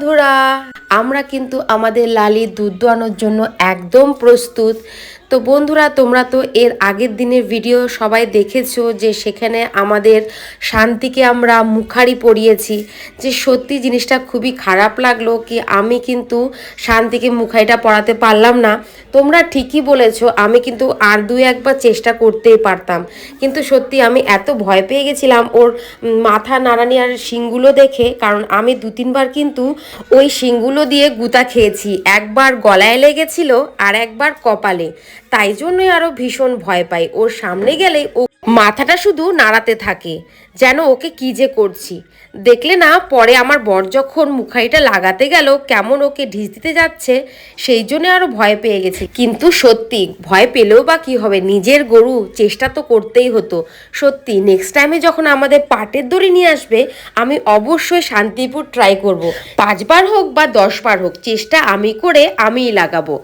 বন্ধুরা, আমরা কিন্তু আমাদের লালির দুধ দোয়ানোর জন্য একদম প্রস্তুত। তো বন্ধুরা, তোমরা তো এর আগের দিনের ভিডিও সবাই দেখেছো যে সেখানে আমাদের শান্তিকে আমরা মুখারি পরিয়েছি। যে সত্যি জিনিসটা খুবই খারাপ লাগলো কি আমি কিন্তু শান্তিকে মুখারিটা পরাতে পারলাম না। তোমরা ঠিকই বলেছো, আমি কিন্তু আর দুই একবার চেষ্টা করতেই পারতাম, কিন্তু সত্যি আমি এত ভয় পেয়ে গেছিলাম ওর মাথা নাড়ানি আর শিংগুলো দেখে। কারণ আমি দু তিনবার কিন্তু ওই শিংগুলো দিয়ে গুঁতা খেয়েছি, একবার গলায় লেগেছিল আর একবার কপালে। তাই জন্যই আরো ভীষণ ভয় পাই। ওর সামনে গেলেই ও মাথাটা শুধু নাড়াতে থাকে, যেন ওকে কি যে করছি। দেখলে না, পরে আমার বর যখন মুখারিটা লাগাতে গেল কেমন ওকে ঢিস দিতে যাচ্ছে, সেই জন্য আরো ভয় পেয়ে গেছে। কিন্তু সত্যি ভয় পেলেও বা কি হবে, নিজের গরু, চেষ্টা তো করতেই হতো। সত্যি নেক্সট টাইমে যখন আমাদের পাটের দড়ি নিয়ে আসবে, আমি অবশ্যই শান্তিপুর ট্রাই করব। 5 বার হোক বা 10 বার হোক, চেষ্টা আমি করে আমিই লাগাবো।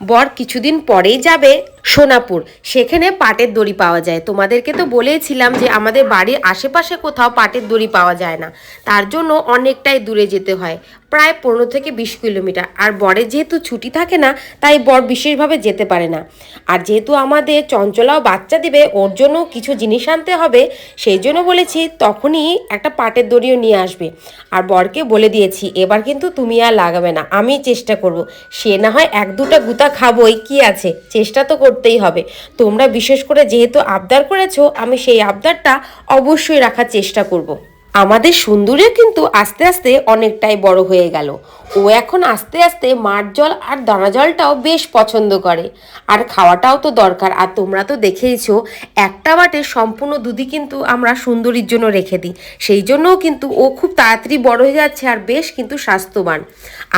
বর কিছুদিন পরেই যাবে সোনাপুর, সেখানে পাটের দড়ি পাওয়া যায়। তোমাদেরকে তো বলেইছিলাম যে আমাদের বাড়ির আশেপাশে কোথাও পাটের দড়ি পাওয়া যায় না, তার জন্য অনেকটাই দূরে যেতে হয়, প্রায় 15 থেকে 20 কিলোমিটার। আর বরের যেহেতু ছুটি থাকে না, তাই বর বিশেষভাবে যেতে পারে না। আর যেহেতু আমাদের চঞ্চলাও বাচ্চা দিবে, ওর জন্য কিছু জিনিস আনতে হবে, সেই জন্য বলেছি তখনই একটা পাটের দড়িও নিয়ে আসবে। আর বরকে বলে দিয়েছি এবার কিন্তু তুমি আর লাগাবে না, আমি চেষ্টা করব। সে না হয় 1-2টা গুঁতা খাবোই, কি আছে, চেষ্টা তো করতেই হবে। তোমরা বিশেষ করে যেহেতু আবদার করেছো, আমি সেই আবদারটা অবশ্যই রাখার চেষ্টা করব। আমাদের সুন্দরীও কিন্তু আস্তে আস্তে অনেকটাই বড় হয়ে গেল। ও এখন আস্তে আস্তে মাঠ জল আর দানা জলটাও বেশ পছন্দ করে, আর খাওয়াটাও তো দরকার। আর তোমরা তো দেখেইছো, একটা বাটে সম্পূর্ণ দুধই কিন্তু আমরা সুন্দরীর জন্য রেখে দিই, সেই জন্যও কিন্তু ও খুব তাড়াতাড়ি বড় হয়ে যাচ্ছে আর বেশ কিন্তু স্বাস্থ্যবান।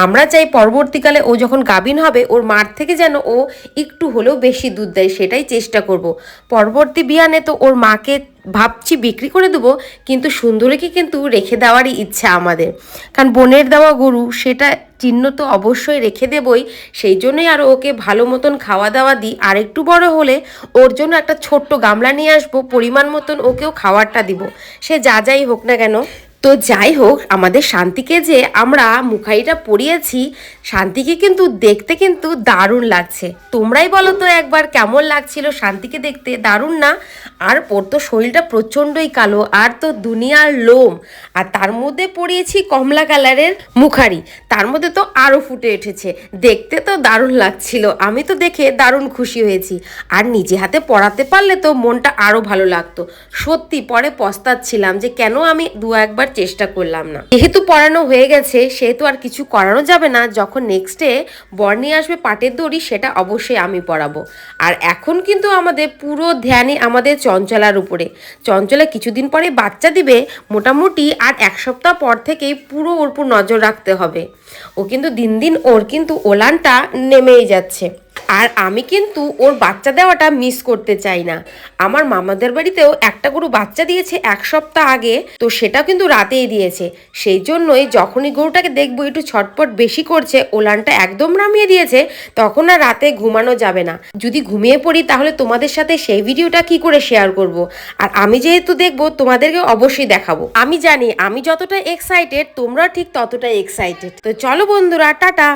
আমরা চাই পরবর্তীকালে ও যখন গাভীন হবে, ওর মাঠ থেকে যেন ও একটু হলেও বেশি দুধ দেয়, সেটাই চেষ্টা করব। পরবর্তী বিয়ানে তো ওর মাকে ভাবছি বিক্রি করে দেবো, কিন্তু সুন্দরীকে কিন্তু রেখে দেওয়ারই ইচ্ছা আমাদের। কারণ বোনের দেওয়া গরু, সেটা চিহ্ন তো অবশ্যই রেখে দেবই। সেই জন্যই আরও ওকে ভালো মতন খাওয়া দাওয়া দিই। আর একটু বড় হলে ওর জন্য একটা ছোট্ট গামলা নিয়ে আসবো, পরিমাণ মতন ওকেও খাওয়ারটা দিব, সে যা যাই হোক না কেন। তো যাই হোক, আমাদের শান্তিকে যে আমরা মুখারিটা পরিয়েছি, শান্তিকে কিন্তু দেখতে কিন্তু দারুণ লাগছে। তোমরাই বলো তো একবার কেমন লাগছিল শান্তিকে দেখতে, দারুণ না? আর ওর তো শরীরটা প্রচণ্ডই কালো, আর তো দুনিয়ার লোম, আর তার মধ্যে পরিয়েছি কমলা কালারের মুখারি, তার মধ্যে তো আরও ফুটে উঠেছে। দেখতে তো দারুণ লাগছিল, আমি তো দেখে দারুণ খুশি হয়েছি। আর নিজে হাতে পরাতে পারলে তো মনটা আরও ভালো লাগতো। সত্যি পরে পস্তাচ্ছিলাম যে কেন আমি 2-1 বার চেষ্টা করলাম না। যেহেতু পড়ানো হয়ে গেছে, সেহেতু আর কিছু করানো যাবে না। যখন নেক্সটে বর নিয়ে আসবে পাটের দড়ি, সেটা অবশ্যই আমি পরাবো। আর এখন কিন্তু আমাদের পুরো ধ্যানই আমাদের চঞ্চলার উপরে। চঞ্চলা কিছুদিন পরে বাচ্চা দিবে মোটামুটি, আর 1 সপ্তাহ পর থেকেই পুরো ওর উপর নজর রাখতে হবে। ও কিন্তু দিন দিন ওর কিন্তু ওলানটা নেমেই যাচ্ছে। আর আমি কিন্তু ওর বাচ্চা দেওয়াটা মিস করতে চাই না। আমার মামাদের বাড়িতেও একটা গরু বাচ্চা দিয়েছে 1 সপ্তাহ আগে, তো সেটা কিন্তু রাতেই দিয়েছে। সেই জন্যই যখনই গরুটাকে দেখবো একটু ছটপট বেশি করছে, ওলানটা একদম নামিয়ে দিয়েছে, তখন আর রাতে ঘুমানো যাবে না। যদি ঘুমিয়ে পড়ি তাহলে তোমাদের সাথে সেই ভিডিওটা কি করে শেয়ার করব। আর আমি যেহেতু দেখবো, তোমাদেরকে অবশ্যই দেখাবো। আমি জানি আমি যতটা এক্সাইটেড, তোমরা ঠিক ততটাই এক্সাইটেড। তো চলো বন্ধুরা, টাটা।